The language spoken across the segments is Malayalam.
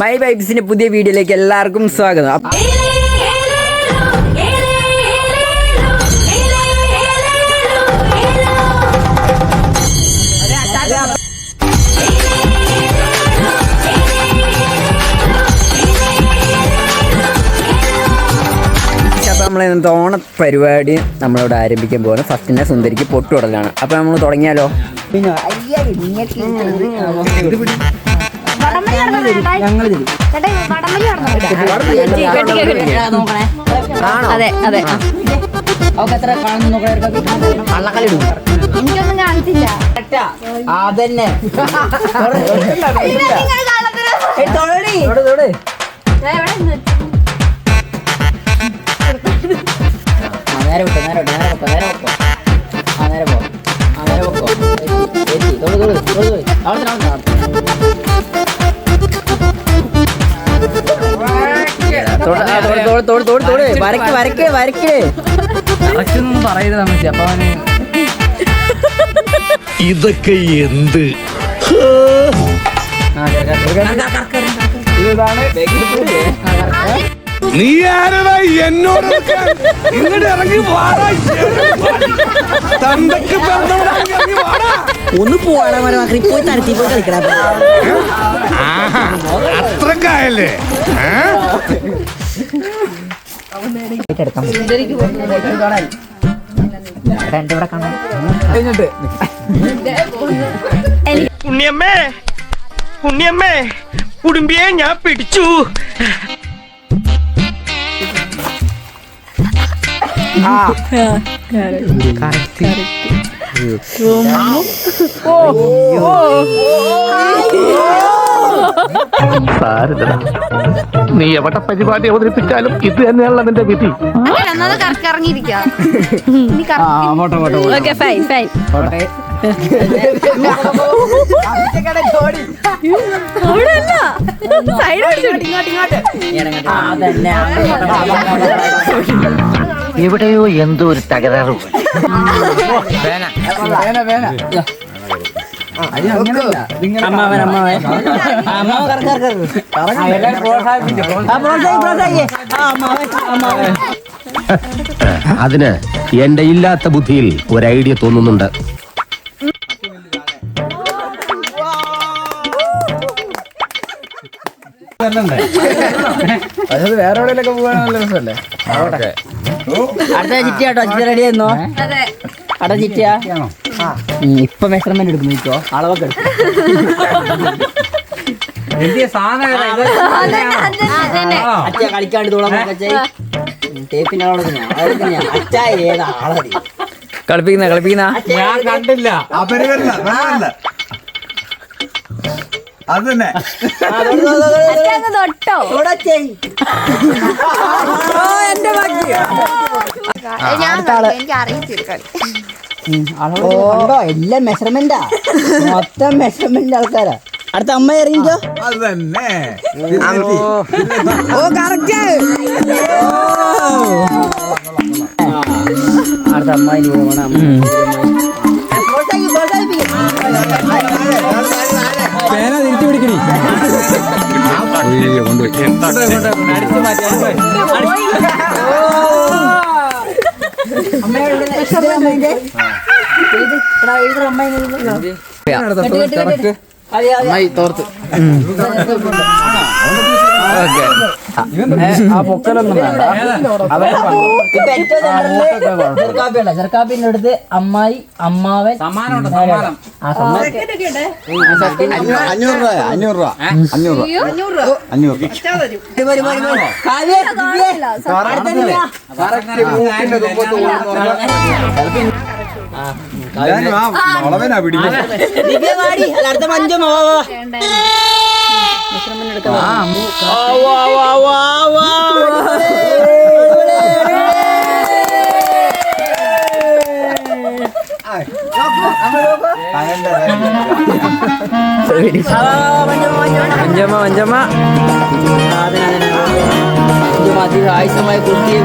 മൈ വൈബ്സിന്റെ പുതിയ വീഡിയോയിലേക്ക് എല്ലാവർക്കും സ്വാഗതം. അപ്പോൾ നമ്മൾ ഓണ പരിപാടി നമ്മളിവിടെ ആരംഭിക്കാൻ പോകുന്നത്. ഫസ്റ്റിനെ സുന്ദരിക്ക് പൊട്ടുടലാണ്. അപ്പോൾ നമ്മൾ തുടങ്ങിയാലോ? പിന്നെ അതെ അതെ എനിക്കൊന്നും കാണിച്ചില്ല. അതന്നെ നേരെ വിട്ടോ നേരെ വിട്ടോ നേരെ വെക്കോ നേരെ വെക്കോ ആ നേരെ പോ ആ നേരെ വെക്കോ വരക്ക് വരക്ക് വരക്ക് കറക്റ്റൊന്നും പറയരുത് അമ്മച്ചി. അപ്പൊ അവന് ഇതൊക്കെ എന്ത് നീ ആരടാ എന്നോട് ഇങ്ങോട്ട് ഇറങ്ങി ഒന്ന് പോവാടാ പോയി തരത്തി പോയി കളിക്കണ അത്രക്കായല്ലേ ഉണ്ണിയമ്മേ ഉണ്ണിയമ്മേ കുടുംബിയെ ഞാൻ പിടിച്ചു. നീ എവിടെ പരിപാടി അവതരിപ്പിച്ചാലും ഇത് തന്നെയാണല്ലോ നിന്റെ വിധി. എവിടെയോ എന്തോ ഒരു തകരാറ്. അതിന് എന്റെ ഇല്ലാത്ത ബുദ്ധിയിൽ ഒരു ഐഡിയ തോന്നുന്നുണ്ട്. വേറെ എവിടെയൊക്കെ പോകാൻ നല്ല രസമല്ലേ? അടുത്ത ചിറ്റിയാട്ടോ ചിറ്റി റെഡി ആയിരുന്നോ? അടുത്ത ചിറ്റിയാ ഇപ്പൊ മെഷർമെന്റ് എടുക്കും. നോക്കോ അളവൊക്കെ കളിക്കാണ്ട് കളിപ്പിക്കുന്ന കളിപ്പിക്കുന്ന ഞാൻ കണ്ടില്ല. അത് തന്നെ തൊട്ടോ എനിക്ക് അറിയത്തില്ല. എല്ലാം മെഷർമെന്റാ, മൊത്തം മെഷർമെന്റ് ആൾക്കാരാ. അടുത്ത അമ്മ ഇറങ്ങിക്കോ. അത് തന്നെ അടുത്ത അമ്മായി പോകണം. പേന തിരിച്ചു പിടിക്കണി. ആ പൊക്കലൊന്നും വേണ്ട. ചെറുക്കാപ്പിന്റെ അടുത്ത് അമ്മായി അമ്മാവൻ സമ്മാനം. 500 പിടിക്കും. അടുത്ത മഞ്ചമോ മഞ്ചമ്മ മഞ്ചമ്മ ആയുസമായി കുത്തി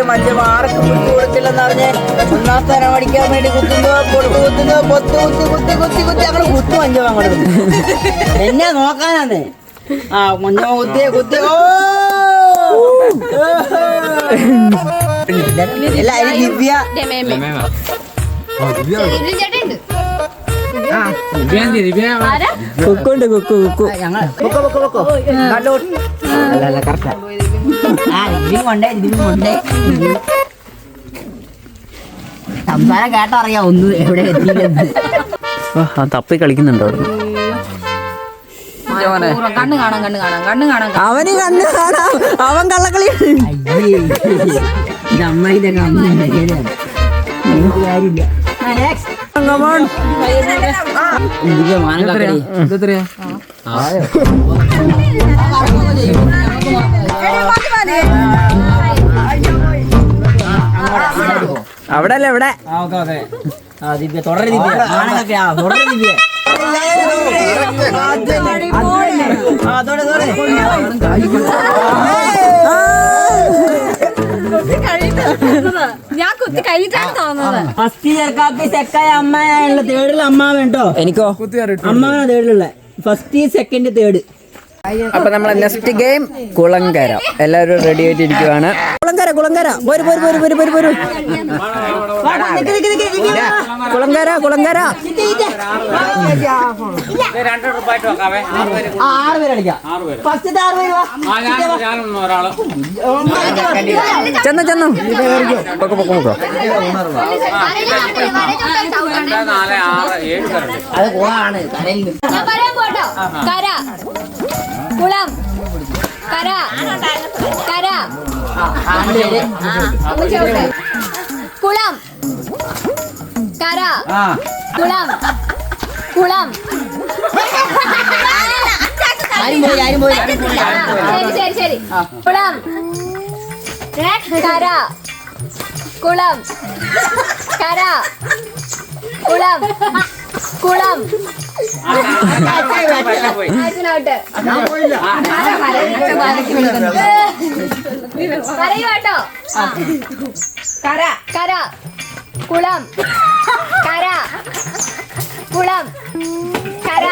മഞ്ചമ്മ ആർക്കും കുത്തി കൊടുക്കില്ലെന്ന് പറഞ്ഞ് ഒന്നാം സ്ഥാനം അടിക്കാൻ വേണ്ടി കുത്തുമ്പോ പൊത്ത് കുത്തി അങ്ങനെ കുത്തും മഞ്ചമ്മ അങ്ങോട്ട് എന്നെ നോക്കാനാണ് ആ മഞ്ഞമ്മ കുത്തിയ ഓ എല്ലാരും ദിവ്യ കുക്കുണ്ട് കുക്കു ഞങ്ങൾ അല്ല കറക്റ്റാ ഇതിലും കൊണ്ടേ സംസാരം കേട്ടറിയാം ഒന്ന് എവിടെ എത്തിയില്ലെന്ന് തപ്പി കളിക്കുന്നുണ്ടോ കണ്ണ് കാണാം അവന് കണ്ണ് കാണാം അവൻ കള്ളക്കളി ഇത് അമ്മയുടെ കാര്യമില്ല അവിടെ അല്ലേ ഇവിടെ ദിവ്യ തുടരെ ദിവ്യ തുടരെ ദിവ്യ ഞാൻ കുത്തി കഴിഞ്ഞിട്ടാണ് തോന്നുന്നത്. ഫസ്റ്റ് ചെറുക്കാപ്പി സെക്കായ അമ്മയുള്ള തേർഡിൽ അമ്മാവൻ കേട്ടോ. എനിക്കോ അമ്മാവനാ തേർഡിലുള്ള ഫസ്റ്റ് സെക്കൻഡ് തേർഡ്. അപ്പൊ നമ്മളെ നെക്സ്റ്റ് ഗെയിം കുളങ്കര. എല്ലാവരും റെഡി ആയിട്ടിരിക്കുവാണ്. കുളങ്കര കുളങ്കര പോരു പോരു പോരു പോരു പോരു പോരു കുളങ്കര കുളങ്കര 6 പേര് കളിക്കാം. ഫസ്റ്റ് 6 പേര് ചെന്നു ചെന്നു പൊക്കോ പൊക്കോ പൊക്കോ. അത് കുളമാണ്. ഞാൻ പറയാൻ പോട്ടോ. കര കുളം കര കര കുളം കര കുളം കുളം. ശരി ശരി. കുളം കര കുളം കര കുളം കുളം. പറയൂട്ടോ. കര കര കുളം കര കുളം കര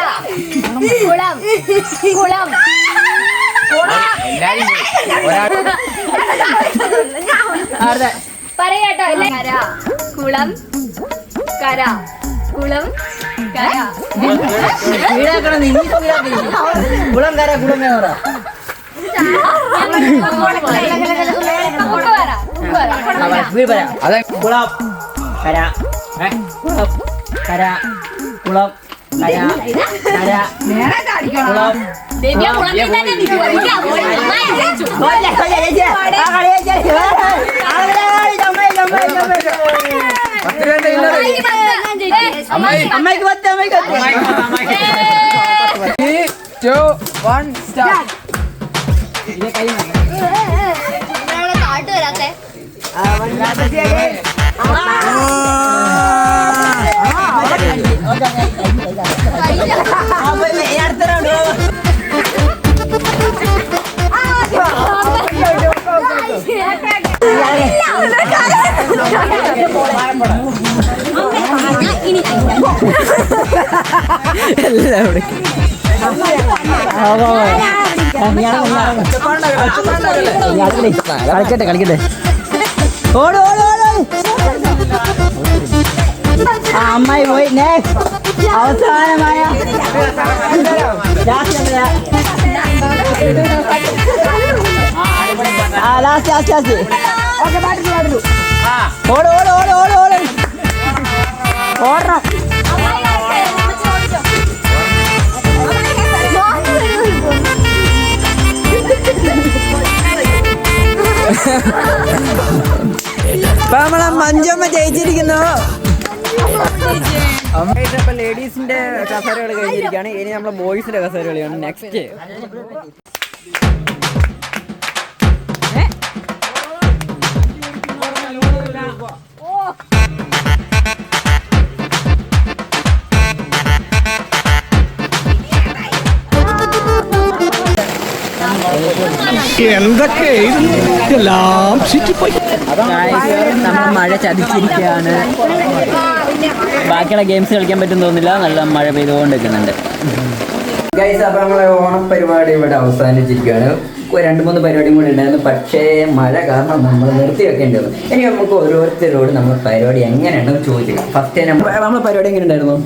കുളം കുളം. പറയൂട്ടോ. കര കുളം കര കുളം കര കുളം കര കുളം കര അതെ കുളം കര കുളം കര കുളം കര കര കുളം. അമ്മയ്ക്ക് 10 അമ്മയ്ക്ക് 3, 2, 1 സ്റ്റാർട്ട്. പാട്ട് വരാത്തെ എല്ലാവരും കളിക്കട്ടെ കളിക്കട്ടെ. ഓട് ഓട് ഓട്. അമ്മായി പോയി. നെക്സ്റ്റ് അവസാനമായ ലാസ്റ്റ് ലാസ്റ്റ്. ഓട് ഓട് ഓട് ഓട് ഓട് ഓടണം. ഇപ്പൊ നമ്മളെ മഞ്ചമ്മ ജയിച്ചിരിക്കുന്നു. ഇപ്പൊ ലേഡീസിന്റെ കസേരകൾ കഴിഞ്ഞിരിക്കുകയാണ്. ഇനി നമ്മളെ ബോയ്സിന്റെ കസേര കളിയാണ് നെക്സ്റ്റ്. എന്തൊക്കെ എല്ലാം നമ്മൾ മഴ ചതിച്ചിരിക്കുകയാണ്. ബാക്കിയുള്ള ഗെയിംസ് കളിക്കാൻ പറ്റും തോന്നില്ല. നല്ല മഴ പെയ്തുകൊണ്ടിരിക്കുന്നുണ്ട്. ഗൈസ്, അപ്പോൾ നമ്മളെ ഓണം പരിപാടി ഇവിടെ അവസാനിച്ചിരിക്കുകയാണ്. 2-3 പരിപാടിയും കൂടി ഉണ്ടായിരുന്നു. പക്ഷേ മഴ കാരണം നമ്മൾ നിർത്തി വെക്കേണ്ടി വന്നു. ഇനി നമുക്ക് ഓരോരുത്തരോട് നമ്മൾ പരിപാടി എങ്ങനെയുണ്ടെന്ന് ചോദിക്കാം. ഫസ്റ്റ് നമ്മളെ പരിപാടി എങ്ങനെ ഉണ്ടായിരുന്നു?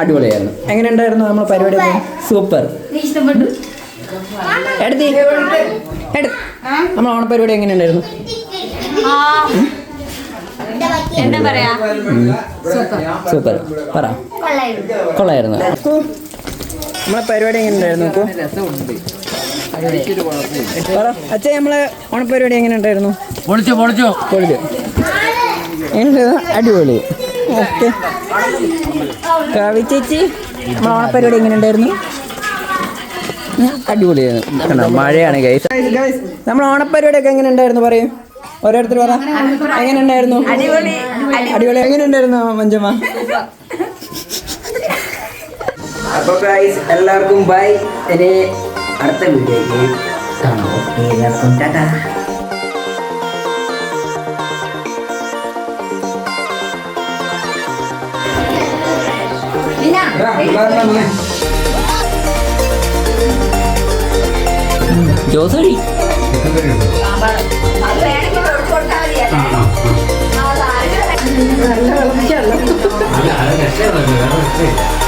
അടിപൊളിയായിരുന്നു. എങ്ങനെ ഉണ്ടായിരുന്നു നമ്മളെ പരിപാടി? സൂപ്പർ. ഇഷ്ടപ്പെട്ടു. നമ്മൾ ഓണപ്പരിപാടി എങ്ങനെ ഉണ്ടായിരുന്നു? എന്താ പറയാ, സൂപ്പർ. പറ. കൊള്ളായിരുന്നു. നമ്മളെ പരിപാടി എങ്ങനെ ഉണ്ടായിരുന്നു? പറ അച്ഛൻ, നമ്മളെ ഓണപ്പരിപാടി എങ്ങനെ ഉണ്ടായിരുന്നു? പൊളിച്ചു. എങ്ങനെയുണ്ടായിരുന്നു? അടിപൊളി. ഓക്കെ. കവി ചേച്ചി, നമ്മളെ ഓണപ്പരിപാടി എങ്ങനെ ഉണ്ടായിരുന്നു? അടിപൊളിയായിരുന്നു. കണ്ടോ, മഴയാണ് ഗൈസ്. നമ്മളെ ഓണപ്പരിപാടി ഒക്കെ എങ്ങനെ ഉണ്ടായിരുന്നു? പറയും ഓരോരുത്തർ പറ. എങ്ങനെ ഉണ്ടായിരുന്നു? അടിപൊളി. എങ്ങനെ ഉണ്ടായിരുന്നു മഞ്ജമ്മ? അപ്പോൾ ഗൈസ്, എല്ലാവർക്കും ബൈ. ഇനി അടുത്ത വീഡിയോയ്ക്ക് കാണാം. ഓക്കെ, എല്ലാവർക്കും ടാറ്റാ. ജോസടി നല്ല